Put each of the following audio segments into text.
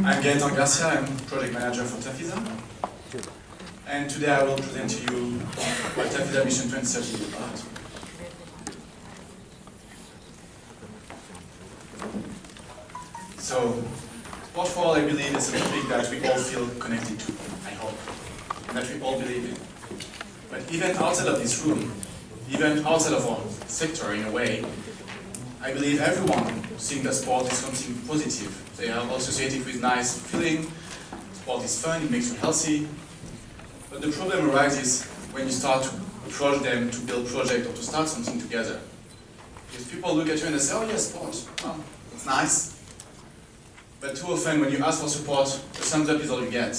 I'm Gaetan Garcia, I'm project manager for TAFISA. And today I will present to you what TAFISA Mission 2030 is about. So, sport for all, I believe, is a topic that we all feel connected to, I hope, and that we all believe in. But even outside of this room, even outside of our sector in a way, I believe everyone thinks that sport is something positive. They are associated with nice feeling, sport is fun, it makes you healthy. But the problem arises when you start to approach them to build projects or to start something together. If people look at you and they say, oh yes, sport, well, it's nice. But too often when you ask for support, a thumbs up is all you get.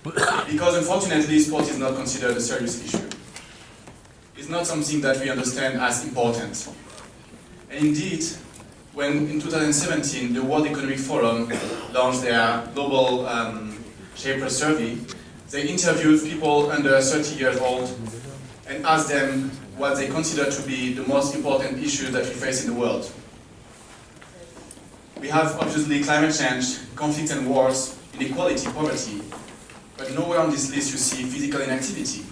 Because unfortunately, sport is not considered a serious issue. It's not something that we understand as important. And indeed, when in 2017 the World Economic Forum launched their global Shaper survey, they interviewed people under 30 years old and asked them what they consider to be the most important issues that we face in the world. We have obviously climate change, conflict and wars, inequality, poverty, but nowhere on this list you see physical inactivity.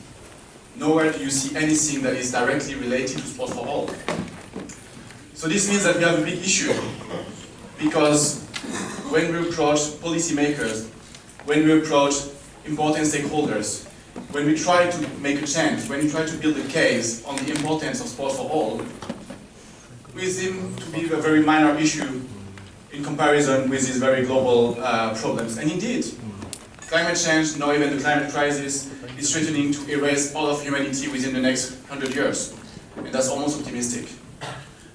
Nowhere do you see anything that is directly related to sport for all. So this means that we have a big issue, because when we approach policymakers, when we approach important stakeholders, when we try to make a change, when we try to build a case on the importance of sport for all, we seem to be a very minor issue in comparison with these very global problems. And indeed, climate change, nor even the climate crisis, is threatening to erase all of humanity within the next 100 years. And that's almost optimistic.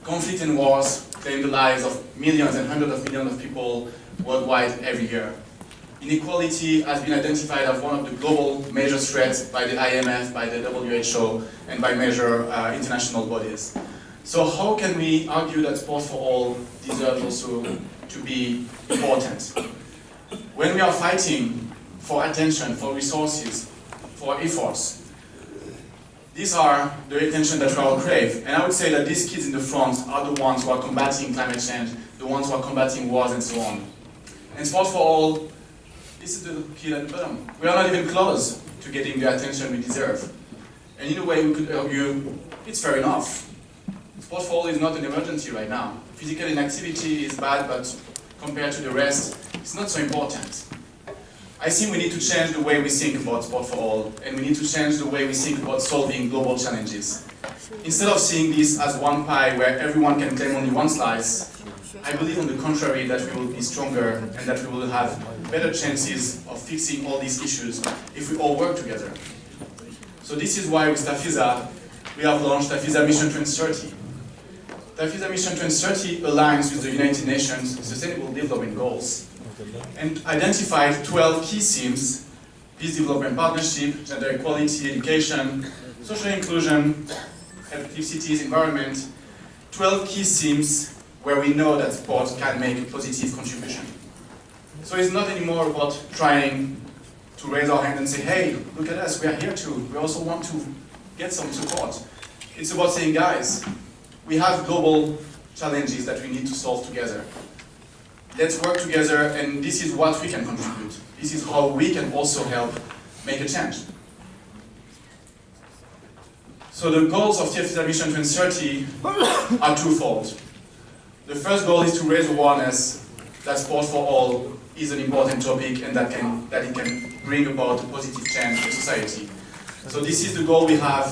Conflict and wars claim the lives of millions and hundreds of millions of people worldwide every year. Inequality has been identified as one of the global major threats by the IMF, by the WHO, and by major international bodies. So how can we argue that sport for all deserves also to be important? When we are fighting for attention, for resources, for efforts, these are the attention that we all crave. And I would say that these kids in the front are the ones who are combating climate change, the ones who are combating wars and so on. And sport for all, this is the kid at the bottom. We are not even close to getting the attention we deserve. And in a way we could argue, it's fair enough. Sport for all is not an emergency right now. Physical inactivity is bad, but compared to the rest, it's not so important. I think we need to change the way we think about sport for all, and we need to change the way we think about solving global challenges. Instead of seeing this as one pie where everyone can claim only one slice, I believe on the contrary that we will be stronger and that we will have better chances of fixing all these issues if we all work together. So this is why with TAFISA, we have launched TAFISA Mission 2030. TAFISA Mission 2030 aligns with the United Nations Sustainable Development Goals and identified 12 key themes: peace, development, partnership, gender equality, education, social inclusion, healthy cities, environment. 12 key themes where we know that sport can make a positive contribution. So it's not anymore about trying to raise our hand and say, hey, look at us, we are here too. We also want to get some support. It's about saying, guys, we have global challenges that we need to solve together. Let's work together, and this is what we can contribute. This is how we can also help make a change. So the goals of TAFISA Mission 2030 are twofold. The first goal is to raise awareness that sport for all is an important topic and that it can bring about a positive change in society. So this is the goal we have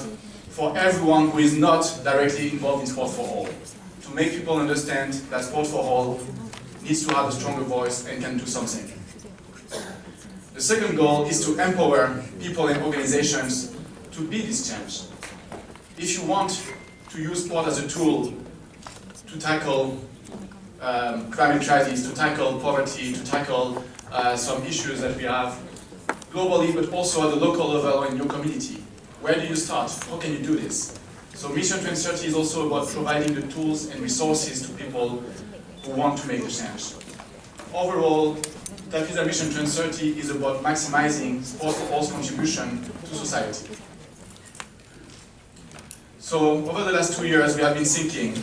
for everyone who is not directly involved in sport for all, to make people understand that sport for all needs to have a stronger voice and can do something. The second goal is to empower people and organizations to be this change. If you want to use sport as a tool to tackle climate crisis, to tackle poverty, to tackle some issues that we have globally, but also at the local level in your community, where do you start? How can you do this? So Mission 2030 is also about providing the tools and resources to people who want to make a change. Overall, TAFISA Mission 2030 is about maximizing sport for all's contribution to society. So over the last 2 years, we have been thinking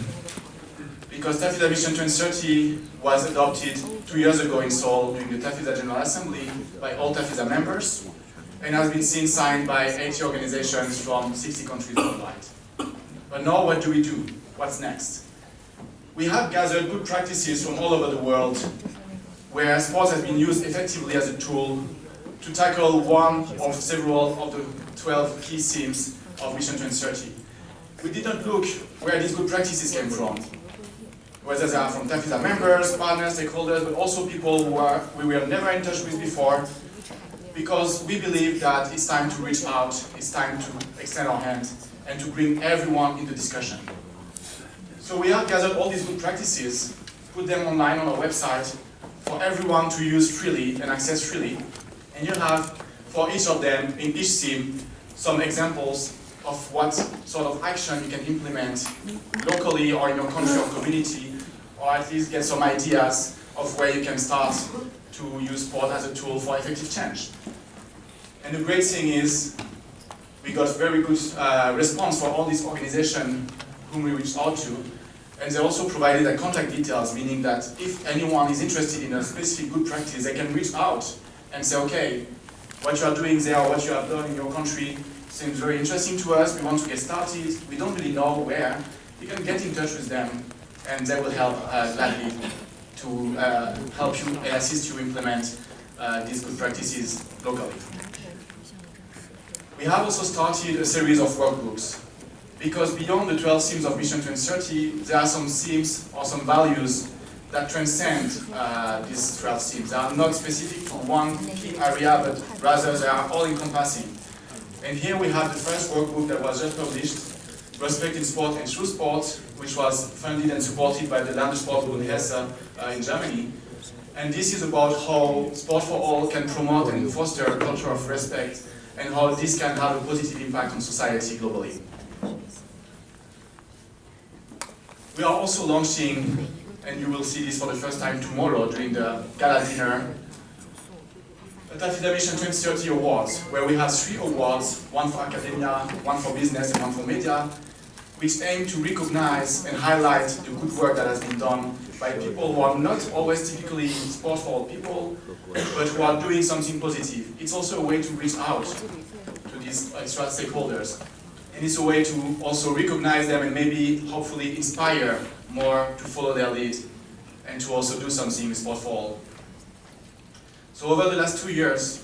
because TAFISA Vision 2030 was adopted 2 years ago in Seoul during the TAFISA General Assembly by all TAFISA members, and has been since signed by 80 organizations from 60 countries worldwide. But now what do we do? What's next? We have gathered good practices from all over the world where sports has been used effectively as a tool to tackle one of several of the 12 key themes of Vision 2030. We didn't look where these good practices came from, whether they are from TAFISA members, partners, stakeholders, but also people who we were never in touch with before, because we believe that it's time to reach out, it's time to extend our hand, and to bring everyone into discussion. So we have gathered all these good practices, put them online on our website for everyone to use freely and access freely. And you have, for each of them, in each theme, some examples of what sort of action you can implement locally or in your country or community, or at least get some ideas of where you can start to use sport as a tool for effective change. And the great thing is, we got very good response from all these organizations whom we reached out to, and they also provided their contact details, meaning that if anyone is interested in a specific good practice, they can reach out and say, okay, what you are doing there or what you have done in your country seems very interesting to us, we want to get started, we don't really know where. You can get in touch with them and they will help gladly to help you and assist you implement these good practices locally. We have also started a series of workbooks, because beyond the 12 themes of Vision 2030, there are some themes or some values that transcend these 12 themes. They are not specific to one key area, but rather they are all-encompassing. And here we have the first workbook that was just published, Respect in Sport and Through Sport, which was funded and supported by the Landessportbund Hesse in Germany. And this is about how Sport for All can promote and foster a culture of respect, and how this can have a positive impact on society globally. We are also launching, and you will see this for the first time tomorrow during the gala dinner, the TAFISA Vision 2030 Awards, where we have 3 awards, one for academia, one for business, and one for media, which aim to recognize and highlight the good work that has been done by people who are not always typically sport for all people, but who are doing something positive. It's also a way to reach out to these extra stakeholders. And it's a way to also recognize them and maybe, hopefully, inspire more to follow their lead and to also do something with Sport for All. So over the last 2 years,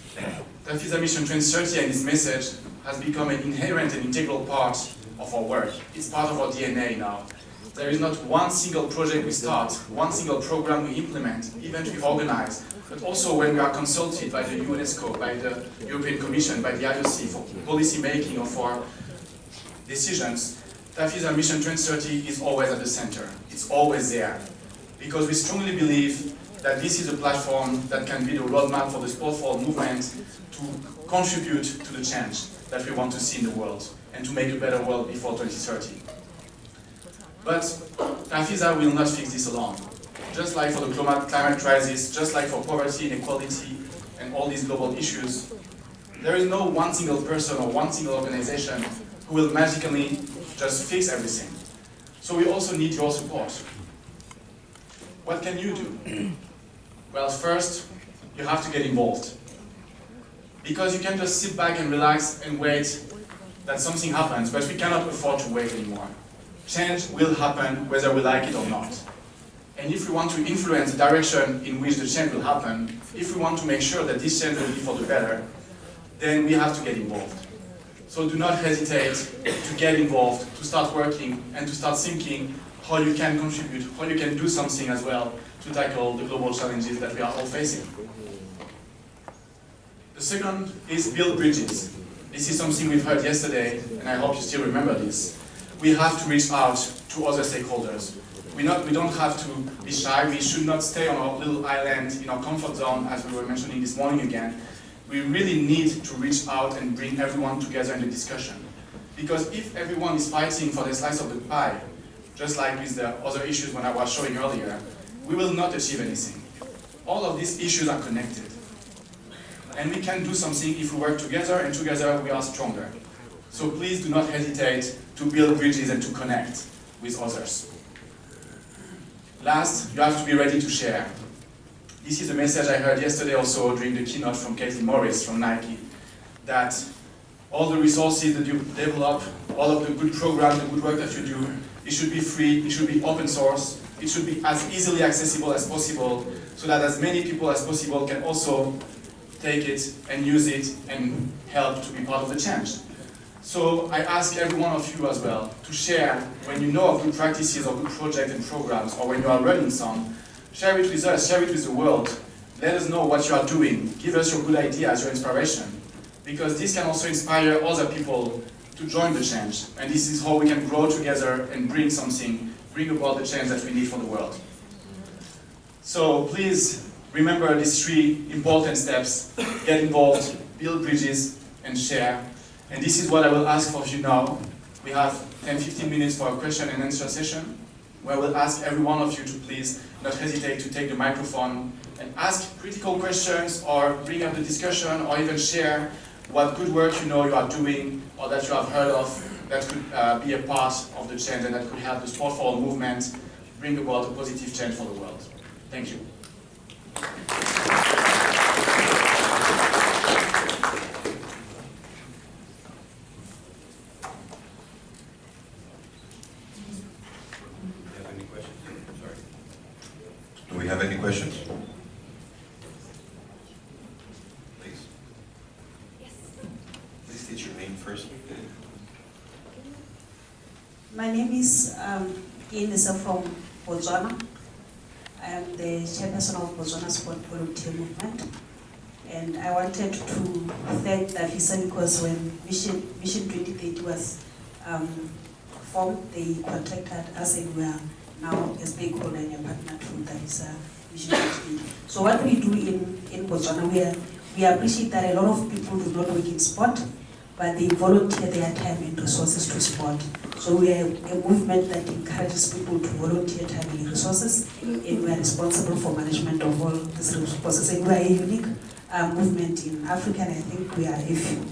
TAFISA Mission 2030 and its message has become an inherent and integral part of our work. It's part of our DNA now. There is not one single project we start, one single program we implement, event we organize, but also when we are consulted by the UNESCO, by the European Commission, by the IOC for policy making or for decisions, TAFISA Mission 2030 is always at the center. It's always there. Because we strongly believe that this is a platform that can be the roadmap for the Sport for All movement to contribute to the change that we want to see in the world and to make a better world before 2030. But TAFISA will not fix this alone. Just like for the climate crisis, just like for poverty, inequality, and all these global issues, there is no one single person or one single organization who will magically just fix everything. So we also need your support. What can you do? Well, first, you have to get involved. Because you can't just sit back and relax and wait that something happens, but we cannot afford to wait anymore. Change will happen whether we like it or not. And if we want to influence the direction in which the change will happen, if we want to make sure that this change will be for the better, then we have to get involved. So do not hesitate to get involved, to start working, and to start thinking how you can contribute, how you can do something as well to tackle the global challenges that we are all facing. The second is build bridges. This is something we've heard yesterday, and I hope you still remember this. We have to reach out to other stakeholders. We don't have to be shy. We should not stay on our little island in our comfort zone, as we were mentioning this morning again. We really need to reach out and bring everyone together in the discussion. Because if everyone is fighting for the slice of the pie, just like with the other issues when I was showing earlier, we will not achieve anything. All of these issues are connected. And we can do something if we work together, and together we are stronger. So please do not hesitate to build bridges and to connect with others. Last, you have to be ready to share. This is a message I heard yesterday also during the keynote from Katie Morris from Nike, that all the resources that you develop, all of the good programs, the good work that you do, it should be free, it should be open source, it should be as easily accessible as possible, so that as many people as possible can also take it and use it and help to be part of the change. So I ask every one of you as well to share when you know of good practices or good projects and programs, or when you are running some, share it with us, share it with the world. Let us know what you are doing. Give us your good ideas, your inspiration. Because this can also inspire other people to join the change. And this is how we can grow together and bring something, bring about the change that we need for the world. So please remember these 3 important steps. Get involved, build bridges, and share. And this is what I will ask of you now. We have 10-15 minutes for a question and answer session, where I will ask every one of you to please not hesitate to take the microphone and ask critical questions, or bring up the discussion, or even share what good work you know you are doing, or that you have heard of, that could be a part of the change and that could help the Sport for All movement bring about a positive change for the world. Thank you. Do we have any questions? Please. Yes. Please state your name first. My name is Inisa from Botswana. I am the chairperson of Botswana Sport Volunteer Movement. And I wanted to thank TAFISA because when Vision 2030 was formed, they contacted us and we are now a stakeholder and a partner to TAFISA Vision 2030. So what we do in Botswana, we appreciate that a lot of people do not work in sport, but they volunteer their time and resources to sport. So we are a movement that encourages people to volunteer time and resources, and we are responsible for management of all these resources. And we are a unique movement in Africa, and I think we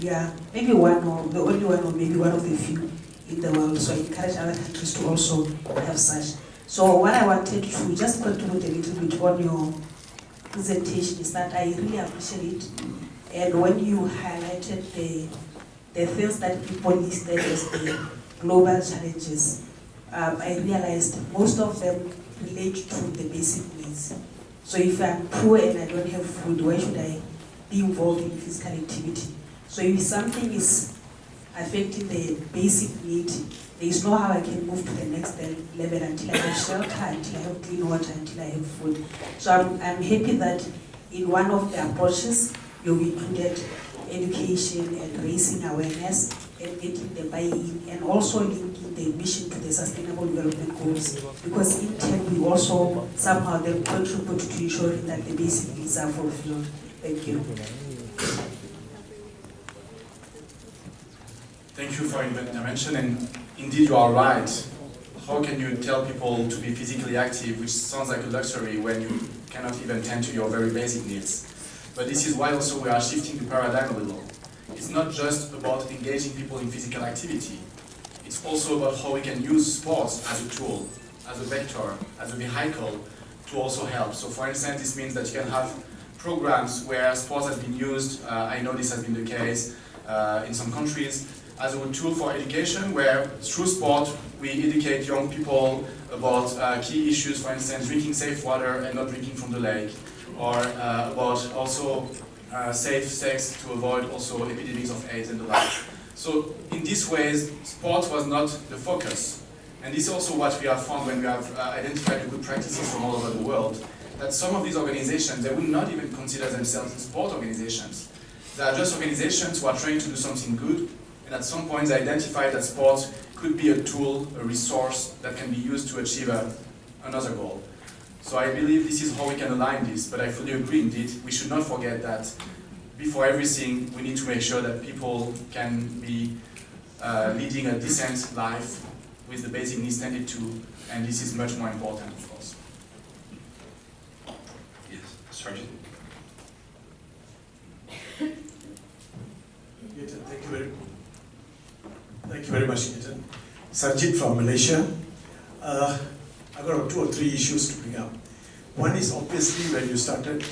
are maybe one or the only one, or maybe one of the few in the world. So I encourage other countries to also have such. So what I wanted to just contribute a little bit on your presentation is that I really appreciate it. And when you highlighted the things that people listed as the global challenges, I realized most of them relate to the basic needs. So if I'm poor and I don't have food, why should I be involved in physical activity? So if something is affecting the basic need, there is no how I can move to the next level until I have shelter, until I have clean water, until I have food. So I'm happy that in one of the approaches, you've included education and raising awareness and getting the buy-in, and also linking the mission to the Sustainable Development Goals, because in turn we also somehow then contribute to ensuring that the basic needs are fulfilled. Thank you. Thank you for your intervention, and indeed you are right. How can you tell people to be physically active, which sounds like a luxury, when you cannot even tend to your very basic needs? But this is why also we are shifting the paradigm a little. It's not just about engaging people in physical activity. It's also about how we can use sports as a tool, as a vector, as a vehicle to also help. So for instance, this means that you can have programs where sports has been used, I know this has been the case in some countries, as a tool for education, where through sport we educate young people about key issues, for instance, drinking safe water and not drinking from the lake, or about also safe sex to avoid also epidemics of AIDS and the like. So in these ways, sport was not the focus. And this is also what we have found when we have identified the good practices from all over the world, that some of these organizations, they would not even consider themselves sport organizations. They are just organizations who are trying to do something good, and at some point they identify that sport could be a tool, a resource that can be used to achieve another goal. So I believe this is how we can align this, but I fully agree indeed. We should not forget that before everything, we need to make sure that people can be leading a decent life with the basic needs tended to, and this is much more important, of course. Yes, Sergeant. Gaetan, thank you very much, Gaetan. Sarjit from Malaysia. I've got 2 2 or 3 issues to bring up. One is obviously when you started,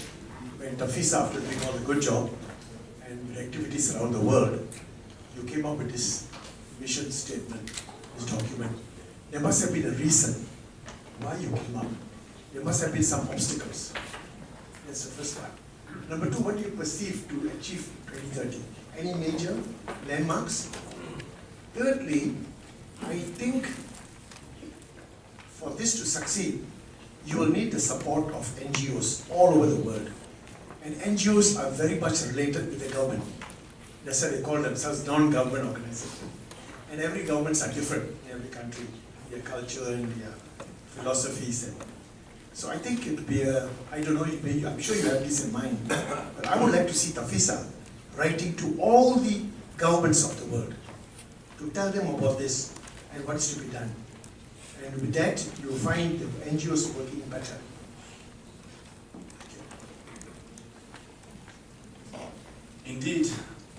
when TAFISA, after doing all the good job and with activities around the world, you came up with this mission statement, this document. There must have been a reason why you came up. There must have been some obstacles. That's the first part. Number 2, what do you perceive to achieve 2030? Any major landmarks? Thirdly, I think for this to succeed, you will need the support of NGOs all over the world. And NGOs are very much related with the government. That's why they call themselves non-government organizations. And every governments are different in every country, their culture and their philosophies. And so I think it would be I don't know, I'm sure you have this in mind, but I would like to see TAFISA writing to all the governments of the world to tell them about this and what is to be done. And with that, you will find the NGOs working better. Indeed,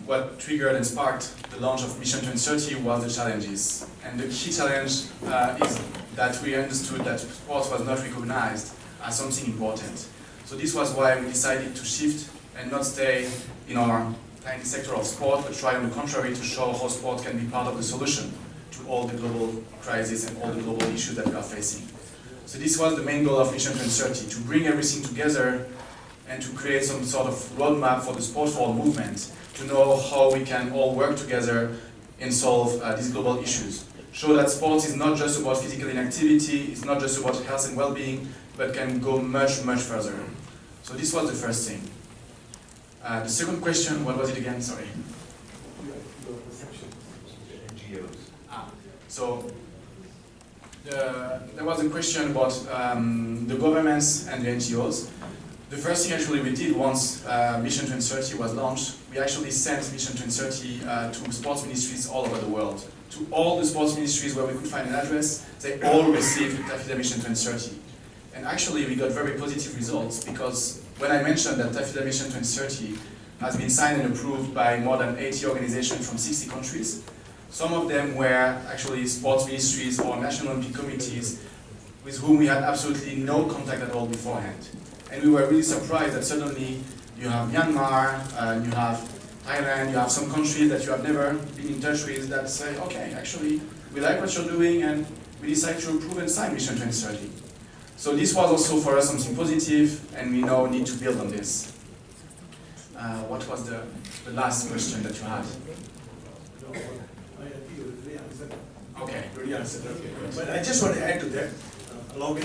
what triggered and sparked the launch of Mission 2030 was the challenges. And the key challenge is that we understood that sport was not recognized as something important. So this was why we decided to shift and not stay in our tiny sector of sport, but try on the contrary to show how sport can be part of the solution to all the global crises and all the global issues that we are facing. So this was the main goal of Mission 2030, to bring everything together and to create some sort of roadmap for the Sport for All movement, to know how we can all work together and solve these global issues. Show that sports is not just about physical inactivity, it's not just about health and well-being, but can go much, much further. So this was the first thing. The second question, what was it again? Sorry. Your perception of the NGOs. So there was a question about the governments and the NGOs. The first thing actually we did once Mission 2030 was launched, we actually sent Mission 2030 to sports ministries all over the world. To all the sports ministries where we could find an address, they all received TAFISA Mission 2030. And actually we got very positive results, because when I mentioned that TAFISA Mission 2030 has been signed and approved by more than 80 organizations from 60 countries, some of them were actually sports ministries or national Olympic committees with whom we had absolutely no contact at all beforehand. And we were really surprised that suddenly you have Myanmar, you have Thailand, you have some countries that you have never been in touch with that say, okay, actually, we like what you're doing and we decide to approve and sign Mission 2030. So this was also for us something positive, and we now need to build on this. What was the last question that you had? Okay. But I just want to add to that, allow me.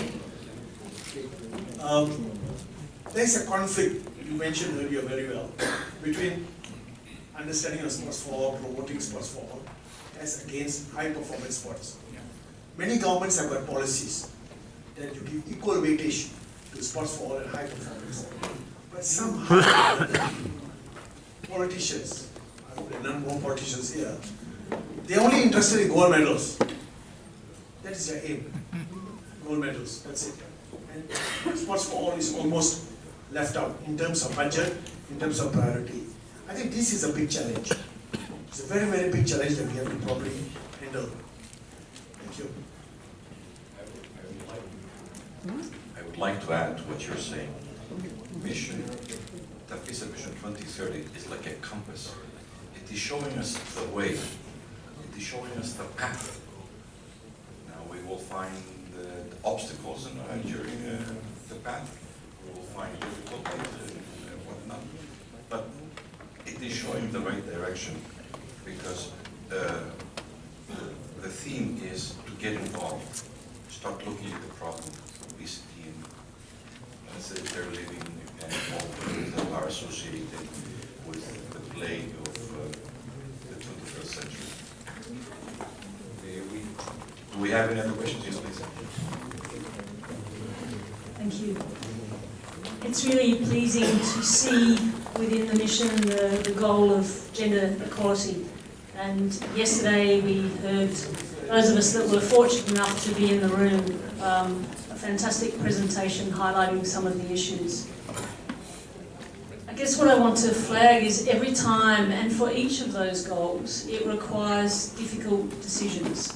There's a conflict, you mentioned earlier very well, between understanding of sports for all, promoting sports for all, as against high performance sports. Yeah. Many governments have got policies that you give equal weightage to sports for all and high performance. But somehow, politicians, there are more politicians here, they're only interested in gold medals. That is their aim. Gold medals, that's it. And sports for all is almost left out in terms of budget, in terms of priority. I think this is a big challenge. It's a very, very big challenge that we have to properly handle. Thank you. I would like to add to what you're saying. TAFISA Mission 2030 is like a compass. It is showing us the way. It is showing us the path. Now we will find the obstacles during the path. We will find difficulties and whatnot. But it is showing the right direction, because the theme is to get involved, start looking at the problem, obesity, and sedentary living, and all that are associated with the plague of the 21st century. Do we have any other questions? Yes, please. Thank you. It's really pleasing to see within the mission the goal of gender equality. And yesterday we heard, those of us that were fortunate enough to be in the room, a fantastic presentation highlighting some of the issues. I guess what I want to flag is every time, and for each of those goals, it requires difficult decisions.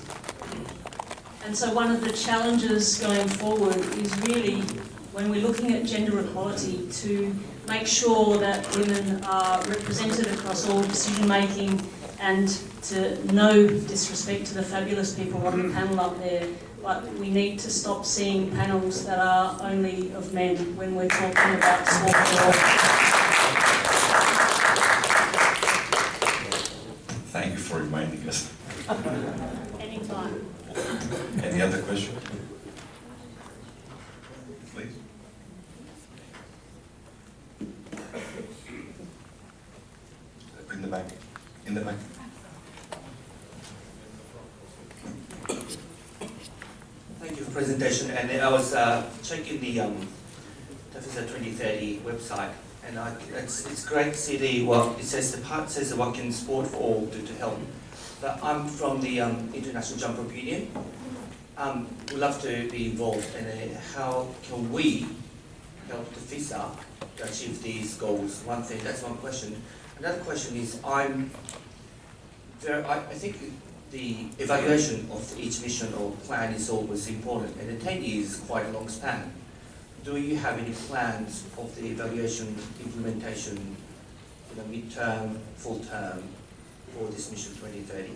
And so one of the challenges going forward is really, when we're looking at gender equality, to make sure that women are represented across all decision making, and to no disrespect to the fabulous people on the panel up there, but we need to stop seeing panels that are only of men when we're talking about sport for all. Thank you for reminding us. Anytime. Any other question? Please. In the back. In the back. Thank you for the presentation. And I was checking the TAFISA 2030 website, and it's great to see it says the part says the working sport for all to help. But I'm from the International Jump Rope Union. We'd love to be involved, and how can we help TAFISA to achieve these goals? One thing, that's one question. Another question is, I think the evaluation of each mission or plan is always important, and the 10 years is quite a long span. Do you have any plans of the evaluation, implementation, mid-term, full-term, for this mission 2030?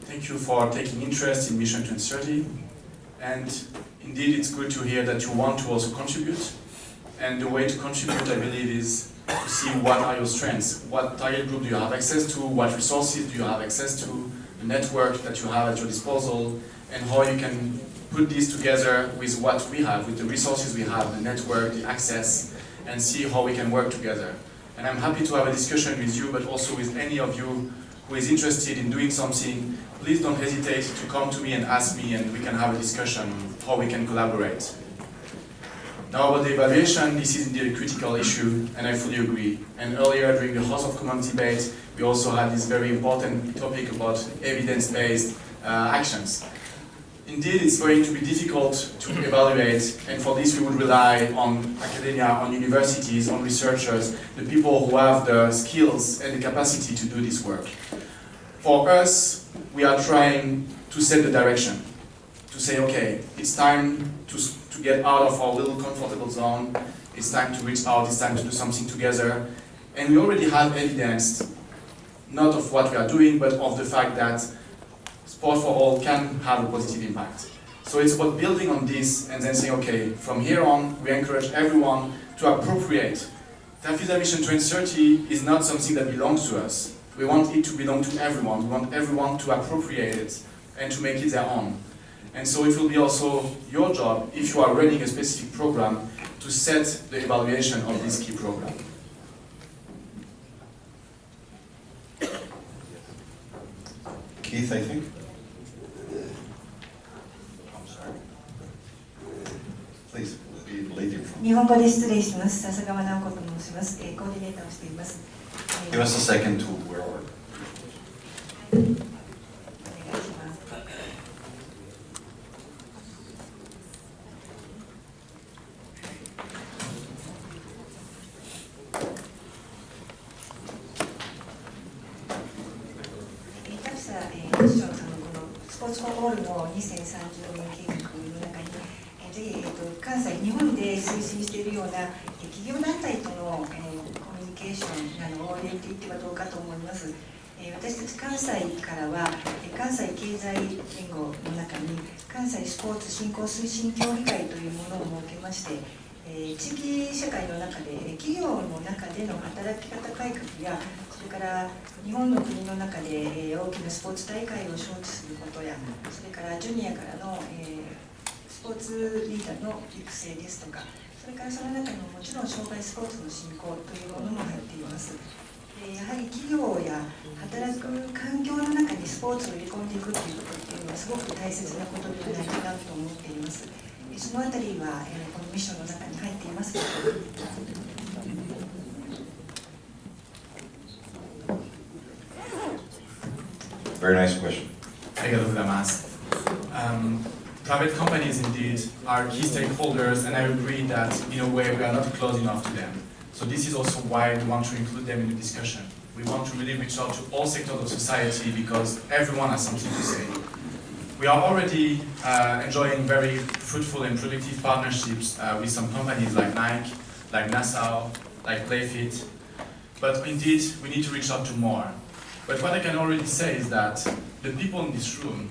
Thank you for taking interest in Mission 2030. And indeed, it's good to hear that you want to also contribute. And the way to contribute, I believe, is to see what are your strengths. What target group do you have access to? What resources do you have access to? The network that you have at your disposal, and how you can put this together with what we have, with the resources we have, the network, the access, and see how we can work together. And I'm happy to have a discussion with you, but also with any of you who is interested in doing something. Please don't hesitate to come to me and ask me, and we can have a discussion on how we can collaborate. Now about the evaluation, this is indeed a critical issue, and I fully agree. And earlier during the House of Commons debate, we also had this very important topic about evidence-based actions. Indeed, it's going to be difficult to evaluate, and for this we would rely on academia, on universities, on researchers, the people who have the skills and the capacity to do this work. For us, we are trying to set the direction, to say, okay, it's time to get out of our little comfortable zone, it's time to reach out, it's time to do something together. And we already have evidence, not of what we are doing, but of the fact that sport for all can have a positive impact. So it's about building on this and then saying, okay, from here on, we encourage everyone to appropriate. TAFISA Mission 2030 is not something that belongs to us. We want it to belong to everyone. We want everyone to appropriate it and to make it their own. And so it will be also your job, if you are running a specific program, to set the evaluation of this key program. Keith, I think. Please, the lady in front. 日本語で失礼します。笹川直子と申します。コーディネーターをしています。Give us a second to where are we? お願いします。TAFISAミッションさんのこのスポーツフォーオールの2030年計画の中にぜひ、関西、日本で推進しているような企業団体との、コミュニケーションなどを入れていってはどうかと思います。私たち関西からは関西経済連合の中に関西スポーツ振興推進協議会というものを設けまして、地域社会の中で企業の中での働き方改革やそれから日本の国の中で大きなスポーツ大会を招致することやそれからジュニアからのスポーツリーダーの育成ですとかそれからその中にももちろん障害スポーツの振興というものも入っています。やはり企業や働く環境の中にスポーツを入れ込んでいくということっていうのはすごく大切なことではないかなと思っています。そのあたりはこのミッションの中に入っています。Very nice question. ありがとうございます。Private companies indeed are key stakeholders, and I agree that in a way we are not close enough to them. So this is also why we want to include them in the discussion. We want to really reach out to all sectors of society because everyone has something to say. We are already enjoying very fruitful and productive partnerships with some companies like Nike, like Nassau, like Playfit. But indeed, we need to reach out to more. But what I can already say is that the people in this room,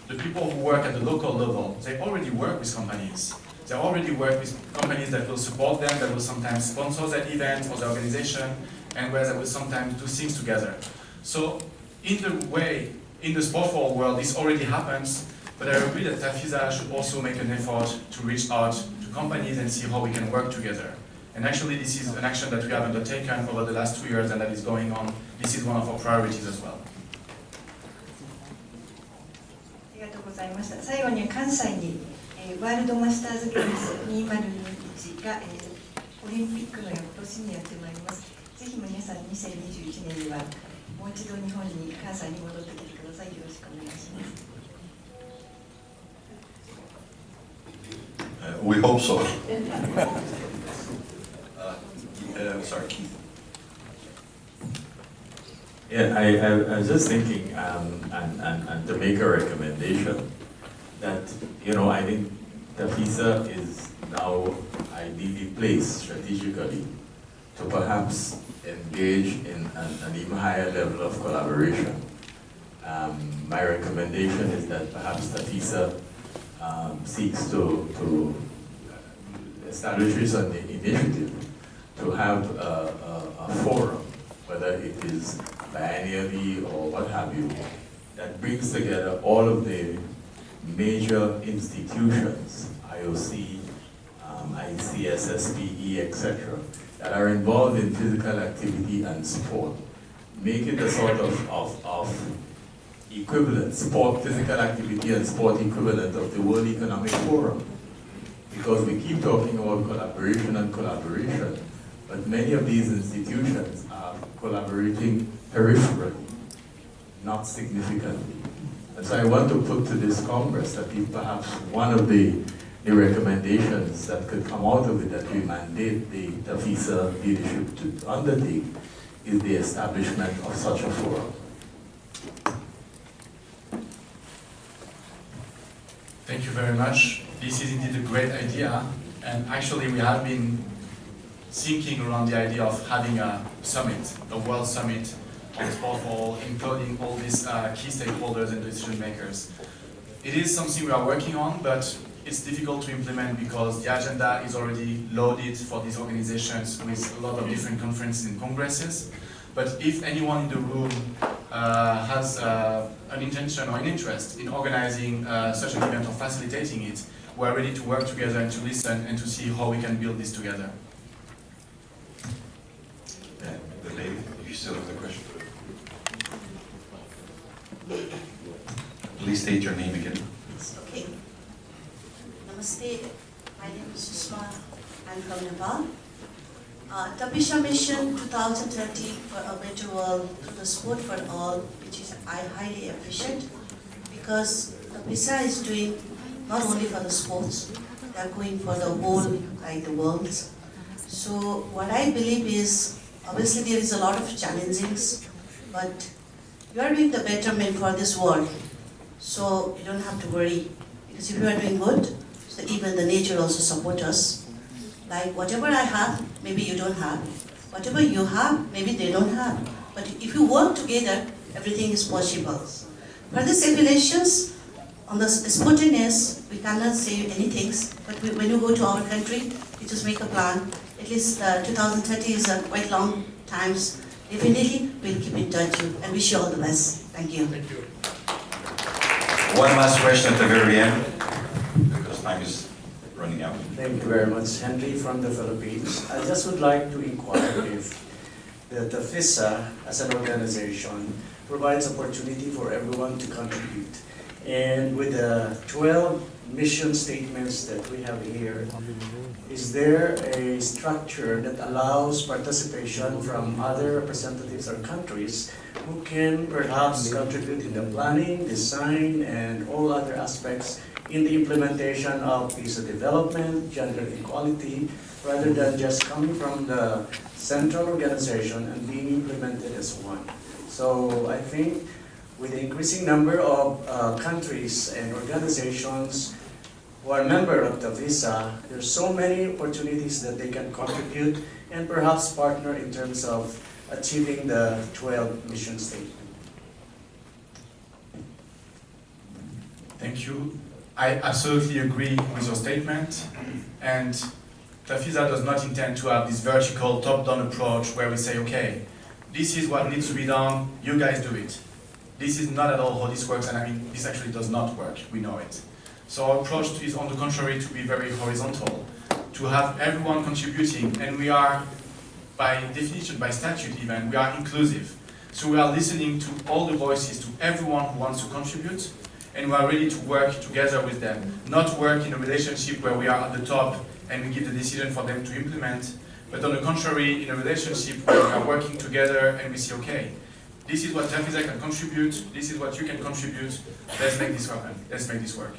the people who work at the local level, they already work with companies. They already work with companies that will support them, that will sometimes sponsor that event or the organization, and where they will sometimes do things together. So in the way, in the sport for all world, this already happens, but I agree that TAFISA should also make an effort to reach out to companies and see how we can work together. And actually this is an action that we have undertaken over the last 2 years and that is going on. This is one of our priorities as well. ありがとうございました。最後に関西に、ワールドマスターズゲームズ2021が、オリンピックの翌年にやってまいります。ぜひ皆さん2021年にはもう一度日本に関西に戻ってきてください。よろしくお願いします。We hope so. Sorry, Keith. Yeah, I was just thinking, and to make a recommendation that, you know, I think TAFISA is now ideally placed strategically to perhaps engage in an even higher level of collaboration. My recommendation is that perhaps TAFISA seeks to establish an initiative to have a forum, whether it is biennially or what have you, that brings together all of the major institutions, IOC, ICSSPE, etc., that are involved in physical activity and sport. Make it a sort of equivalent, sport, physical activity and sport equivalent of the World Economic Forum. Because we keep talking about collaboration and collaboration, but many of these institutions are collaborating peripherally, not significantly. And so I want to put to this Congress that perhaps one of the recommendations that could come out of it that we mandate the TAFISA leadership to undertake is the establishment of such a forum. Thank you very much. This is indeed a great idea, and actually we have been thinking around the idea of having a summit, a world summit on sport for all, including all these key stakeholders and decision makers. It is something we are working on, but it's difficult to implement because the agenda is already loaded for these organizations with a lot of different conferences and congresses. But if anyone in the room has an intention or an interest in organizing such an event or facilitating it, we are ready to work together and to listen and to see how we can build this together. The lady, you still have the question? Please state your name again. Okay. Namaste. My name is Susma. I'm from Nepal. TAFISA Mission 2030 for a better world through the sport for all, which is I highly appreciate because TAFISA is doing not only for the sports, they are going for the whole, like the world. So what I believe is, obviously there is a lot of challenges, but you are doing the betterment for this world. So you don't have to worry, because if you are doing good, so even the nature also supports us. Like whatever I have, maybe you don't have. Whatever you have, maybe they don't have. But if you work together, everything is possible. For these affiliations, on the spontaneous, we cannot say anything. But when you go to our country, we just make a plan. At least 2030 is a quite long times. Definitely, we'll keep in touch and wish you all the best. Thank you. Thank you. One last question at the very end, because time is running out. Thank you very much, Henry from the Philippines. I just would like to inquire if the TAFISA as an organization provides opportunity for everyone to contribute. And with the 12 mission statements that we have here, is there a structure that allows participation from other representatives or countries who can perhaps contribute in the planning, design, and all other aspects in the implementation of peace and development, gender equality, rather than just coming from the central organization and being implemented as one. So I think with the increasing number of countries and organizations who are member of TAFISA, there's so many opportunities that they can contribute and perhaps partner in terms of achieving the 12 mission statement. Thank you. I absolutely agree with your statement, and TAFISA does not intend to have this vertical top-down approach where we say, okay, this is what needs to be done, you guys do it. This is not at all how this works, and I mean, this actually does not work, we know it. So our approach is, on the contrary, to be very horizontal, to have everyone contributing, and we are, by definition, by statute even, we are inclusive. So we are listening to all the voices, to everyone who wants to contribute, and we are ready to work together with them. Not work in a relationship where we are at the top and we give the decision for them to implement, but on the contrary, in a relationship where we are working together and we say, okay, this is what TAFISA can contribute, this is what you can contribute, let's make this happen, let's make this work.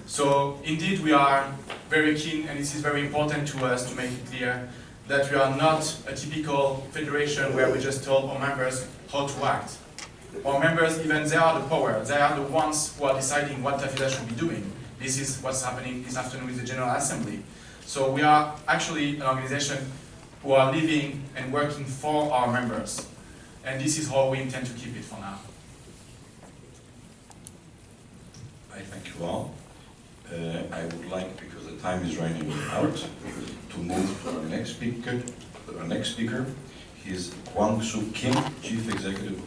So indeed we are very keen, and this is very important to us to make it clear, that we are not a typical federation where we just tell our members how to act. Our members, even they are the power, they are the ones who are deciding what TAFISA should be doing. This is what's happening this afternoon with the General Assembly. So we are actually an organization who are living and working for our members. And this is how we intend to keep it for now. I thank you all. I would like, because the time is running out, to move to our next speaker. He is Kwang Soo Kim, Chief Executive